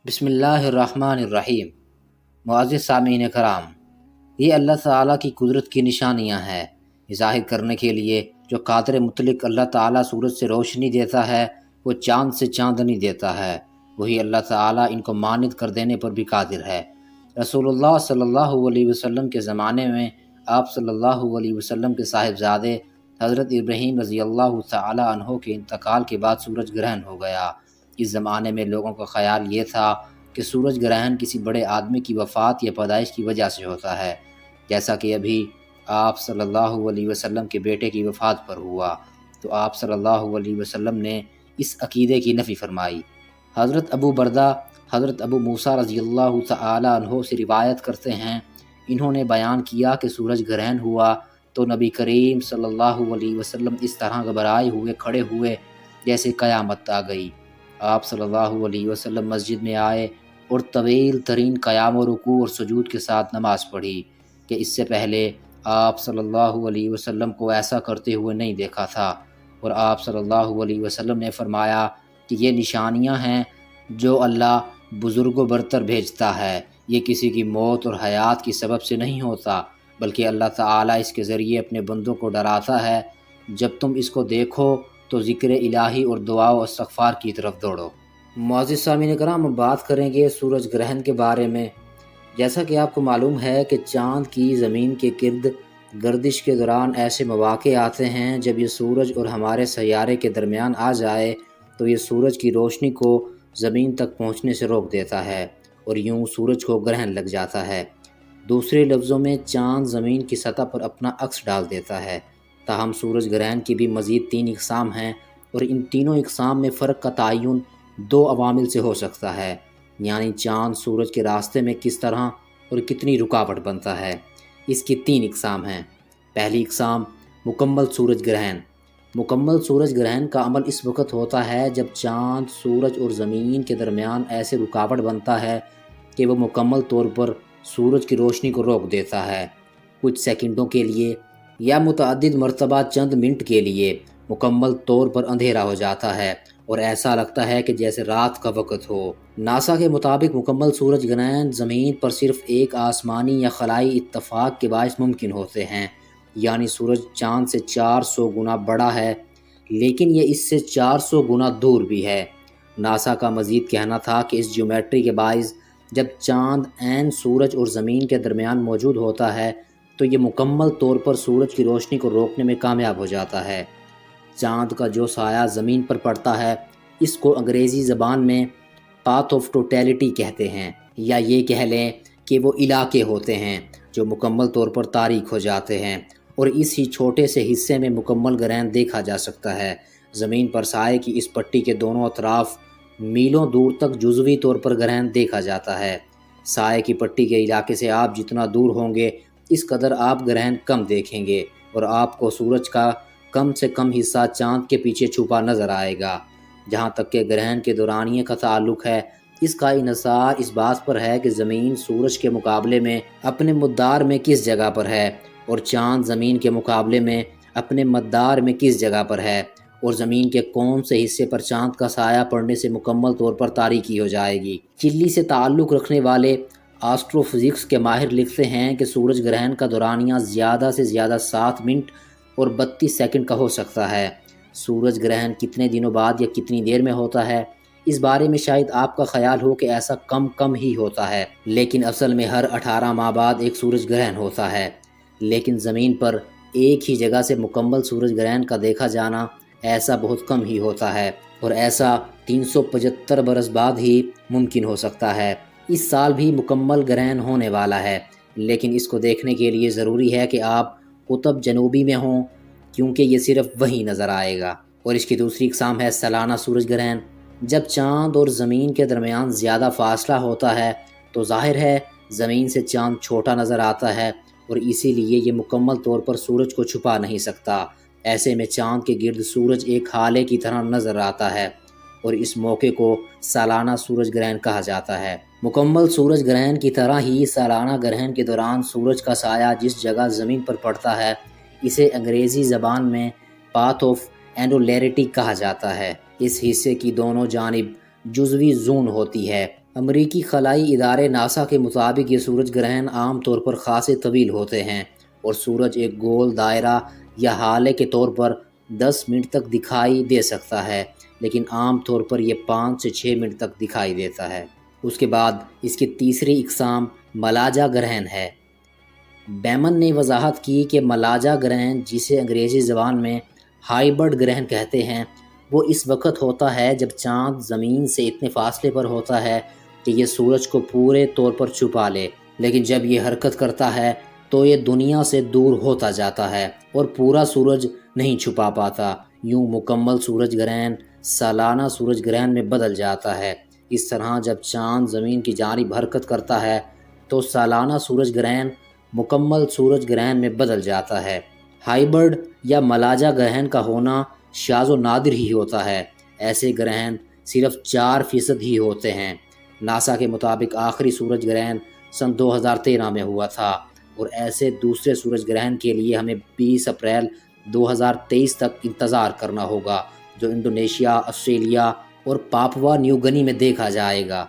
بسم اللہ الرحمن الرحیم۔ معزز سامعین کرام، یہ اللہ تعالیٰ کی قدرت کی نشانیاں ہیں۔ یہ ظاہر کرنے کے لیے جو قادر مطلق اللہ تعالیٰ سورج سے روشنی دیتا ہے، وہ چاند سے چاندنی دیتا ہے، وہی اللہ تعالیٰ ان کو مانند کر دینے پر بھی قادر ہے۔ رسول اللہ صلی اللہ علیہ وسلم کے زمانے میں آپ صلی اللہ علیہ وسلم کے صاحبزادے حضرت ابراہیم رضی اللہ تعالیٰ عنہ کے انتقال کے بعد سورج گرہن ہو گیا۔ اس زمانے میں لوگوں کا خیال یہ تھا کہ سورج گرہن کسی بڑے آدمی کی وفات یا پیدائش کی وجہ سے ہوتا ہے، جیسا کہ ابھی آپ صلی اللہ علیہ وسلم کے بیٹے کی وفات پر ہوا، تو آپ صلی اللہ علیہ وسلم نے اس عقیدے کی نفی فرمائی۔ حضرت ابو بردہ حضرت ابو موسیٰ رضی اللہ تعالی عنہ سے روایت کرتے ہیں، انہوں نے بیان کیا کہ سورج گرہن ہوا تو نبی کریم صلی اللہ علیہ وسلم اس طرح گھبرائے ہوئے کھڑے ہوئے جیسے قیامت آ گئی۔ آپ صلی اللہ علیہ وسلم مسجد میں آئے اور طویل ترین قیام و رکوع اور سجود کے ساتھ نماز پڑھی کہ اس سے پہلے آپ صلی اللہ علیہ وسلم کو ایسا کرتے ہوئے نہیں دیکھا تھا، اور آپ صلی اللہ علیہ وسلم نے فرمایا کہ یہ نشانیاں ہیں جو اللہ بزرگ و برتر بھیجتا ہے، یہ کسی کی موت اور حیات کی سبب سے نہیں ہوتا، بلکہ اللہ تعالیٰ اس کے ذریعے اپنے بندوں کو ڈراتا ہے۔ جب تم اس کو دیکھو تو ذکر الہی اور دعا و استغفار کی طرف دوڑو۔ معزز سامعین کرام، ہم بات کریں گے سورج گرہن کے بارے میں۔ جیسا کہ آپ کو معلوم ہے کہ چاند کی زمین کے گرد گردش کے دوران ایسے مواقع آتے ہیں جب یہ سورج اور ہمارے سیارے کے درمیان آ جائے تو یہ سورج کی روشنی کو زمین تک پہنچنے سے روک دیتا ہے اور یوں سورج کو گرہن لگ جاتا ہے۔ دوسرے لفظوں میں چاند زمین کی سطح پر اپنا عکس ڈال دیتا ہے۔ تاہم سورج گرہن کی بھی مزید 3 اقسام ہیں، اور ان تینوں اقسام میں فرق کا تعین 2 عوامل سے ہو سکتا ہے، یعنی چاند سورج کے راستے میں کس طرح اور کتنی رکاوٹ بنتا ہے۔ اس کی 3 اقسام ہیں۔ پہلی اقسام مکمل سورج گرہن۔ مکمل سورج گرہن کا عمل اس وقت ہوتا ہے جب چاند سورج اور زمین کے درمیان ایسے رکاوٹ بنتا ہے کہ وہ مکمل طور پر سورج کی روشنی کو روک دیتا ہے۔ کچھ سیکنڈوں کے لیے یا متعدد مرتبہ چند منٹ کے لیے مکمل طور پر اندھیرا ہو جاتا ہے اور ایسا لگتا ہے کہ جیسے رات کا وقت ہو۔ ناسا کے مطابق مکمل سورج گرہن زمین پر صرف ایک آسمانی یا خلائی اتفاق کے باعث ممکن ہوتے ہیں، یعنی سورج چاند سے 400 گنا بڑا ہے لیکن یہ اس سے 400 گنا دور بھی ہے۔ ناسا کا مزید کہنا تھا کہ اس جیومیٹری کے باعث جب چاند عین سورج اور زمین کے درمیان موجود ہوتا ہے تو یہ مکمل طور پر سورج کی روشنی کو روکنے میں کامیاب ہو جاتا ہے۔ چاند کا جو سایہ زمین پر پڑتا ہے اس کو انگریزی زبان میں پاتھ آف ٹوٹیلٹی کہتے ہیں، یا یہ کہہ لیں کہ وہ علاقے ہوتے ہیں جو مکمل طور پر تاریک ہو جاتے ہیں، اور اس ہی چھوٹے سے حصے میں مکمل گرہن دیکھا جا سکتا ہے۔ زمین پر سائے کی اس پٹی کے دونوں اطراف میلوں دور تک جزوی طور پر گرہن دیکھا جاتا ہے۔ سائے کی پٹی کے علاقے سے آپ جتنا دور ہوں گے اس قدر آپ گرہن کم دیکھیں گے، اور آپ کو سورج کا کم سے کم حصہ چاند کے پیچھے چھپا نظر آئے گا۔ جہاں تک کہ گرہن کے دورانیے کا تعلق ہے، اس کا انحصار اس بات پر ہے کہ زمین سورج کے مقابلے میں اپنے مدار میں کس جگہ پر ہے، اور چاند زمین کے مقابلے میں اپنے مدار میں کس جگہ پر ہے، اور زمین کے کون سے حصے پر چاند کا سایہ پڑنے سے مکمل طور پر تاریکی ہو جائے گی۔ چلی سے تعلق رکھنے والے آسٹرو فزکس کے ماہر لکھتے ہیں کہ سورج گرہن کا دورانیہ زیادہ سے زیادہ 7 منٹ اور 32 سیکنڈ کا ہو سکتا ہے۔ سورج گرہن کتنے دنوں بعد یا کتنی دیر میں ہوتا ہے، اس بارے میں شاید آپ کا خیال ہو کہ ایسا کم ہی ہوتا ہے، لیکن اصل میں ہر 18 ماہ بعد ایک سورج گرہن ہوتا ہے۔ لیکن زمین پر ایک ہی جگہ سے مکمل سورج گرہن کا دیکھا جانا ایسا بہت کم ہی ہوتا ہے، اور ایسا 375 برس بعد ہی ممکن ہو سکتا ہے۔ اس سال بھی مکمل گرہن ہونے والا ہے، لیکن اس کو دیکھنے کے لیے ضروری ہے کہ آپ قطب جنوبی میں ہوں، کیونکہ یہ صرف وہیں نظر آئے گا۔ اور اس کی دوسری اقسام ہے سالانہ سورج گرہن۔ جب چاند اور زمین کے درمیان زیادہ فاصلہ ہوتا ہے تو ظاہر ہے زمین سے چاند چھوٹا نظر آتا ہے، اور اسی لیے یہ مکمل طور پر سورج کو چھپا نہیں سکتا۔ ایسے میں چاند کے گرد سورج ایک ہالے کی طرح نظر آتا ہے، اور اس موقع کو سالانہ سورج گرہن کہا جاتا ہے۔ مکمل سورج گرہن کی طرح ہی سالانہ گرہن کے دوران سورج کا سایہ جس جگہ زمین پر پڑتا ہے اسے انگریزی زبان میں پاتھ آف اینڈولیرٹی کہا جاتا ہے۔ اس حصے کی دونوں جانب جزوی زون ہوتی ہے، امریکی خلائی ادارے ناسا کے مطابق یہ سورج گرہن عام طور پر خاصے طویل ہوتے ہیں اور سورج ایک گول دائرہ یا ہالے کے طور پر 10 منٹ تک دکھائی دے سکتا ہے، لیکن عام طور پر یہ 5 سے 6 منٹ تک دکھائی دیتا ہے۔ اس کے بعد اس کی تیسری اقسام ملاجا گرہن ہے۔ بیمن نے وضاحت کی کہ ملاجا گرہن، جسے انگریزی زبان میں ہائبرڈ گرہن کہتے ہیں، وہ اس وقت ہوتا ہے جب چاند زمین سے اتنے فاصلے پر ہوتا ہے کہ یہ سورج کو پورے طور پر چھپا لے، لیکن جب یہ حرکت کرتا ہے تو یہ دنیا سے دور ہوتا جاتا ہے اور پورا سورج نہیں چھپا پاتا۔ یوں مکمل سورج گرہن سالانہ سورج گرہن میں بدل جاتا ہے۔ اس طرح جب چاند زمین کی جانب حرکت کرتا ہے تو سالانہ سورج گرہن مکمل سورج گرہن میں بدل جاتا ہے۔ ہائبرڈ یا ملاجا گرہن کا ہونا شاذ و نادر ہی ہوتا ہے۔ ایسے گرہن صرف 4% ہی ہوتے ہیں۔ ناسا کے مطابق آخری سورج گرہن سن 2013 میں ہوا تھا، اور ایسے دوسرے سورج گرہن کے لیے ہمیں 20 اپریل 2023 تک انتظار کرنا ہوگا، جو انڈونیشیا، آسٹریلیا اور پاپوا نیو گنی میں دیکھا جائے گا۔